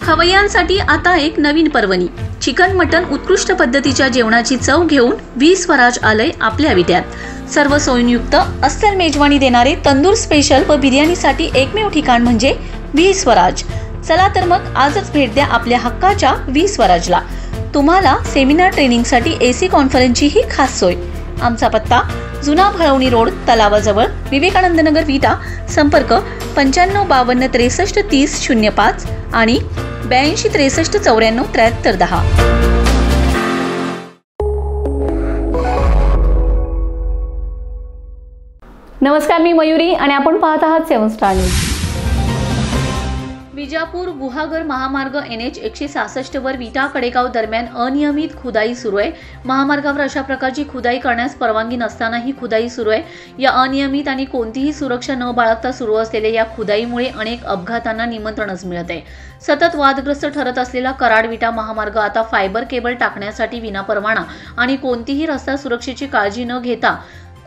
खवय्यांसाठी आता एक नवीन पर्वणी। चिकन मटन उत्कृष्ट पद्धतीच्या जेवणाची चव घेऊन व्ही स्वराज आलय आपल्या विट्यात। सर्व सोयींयुक्त अस्सल मेजवानी देणारे तंदूर स्पेशल व बिर्याणीसाठी एकमेव ठिकाण म्हणजे व्ही स्वराज। चला तर मग आजच भेट द्या आपल्या हक्काच्या व्ही स्वराजला। तुम्हाला सेमिनार ट्रेनिंगसाठी एसी कॉन्फरन्सची ही खास सोय। आमचा पत्ता जुना भळवणी रोड तलावाजवळ विवेकानंद नगर विटा। संपर्क 95 52 63 30 05 आणि 82 63 94 73 10। नमस्कार, मी मयुरी आणि आपण पाहत आहात 7 स्टार न्यूज। विजापूर गुहागर महामार्ग NH 166 वर विटा कडेगाव दरम्यान अनियमित खुदाई सुरू आहे। महामार्गावर अशा प्रकारची खुदाई करण्यास परवानगी नसताना ही खुदाई सुरू आहे। या अनियमित आणि कोणतीही सुरक्षा न बाळगता सुरू असलेल्या या खुदाईमुळे अनेक अपघातांना निमंत्रणच मिळत आहे। सतत वादग्रस्त ठरत असलेला कराड विटा महामार्ग आता फायबर केबल टाकण्यासाठी विनापरवाना आणि कोणतीही रस्ता सुरक्षेची काळजी न घेता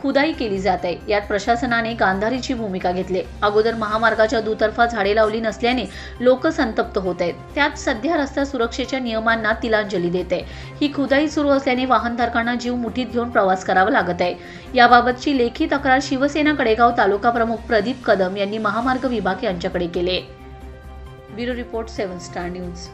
खुदाई केली जात आहे। यात प्रशासनाने गांधारीची भूमिका घेतली। अगोदर महामार्गाच्या दुतर्फा झाडे लावली नसल्याने लोक संतप्त होत आहेत। त्यात सध्या रस्ता सुरक्षेच्या नियमांना तिलांजली देते। ही खुदाई सुरू असल्याने वाहनधारकांना जीव मुठीत घेऊन प्रवास करावा लागत आहे। याबाबतची लेखी तक्रार शिवसेना कडेगाव तालुका प्रमुख प्रदीप कदम यांनी महामार्ग विभाग यांच्याकडे केली। Bureau report 7 star news.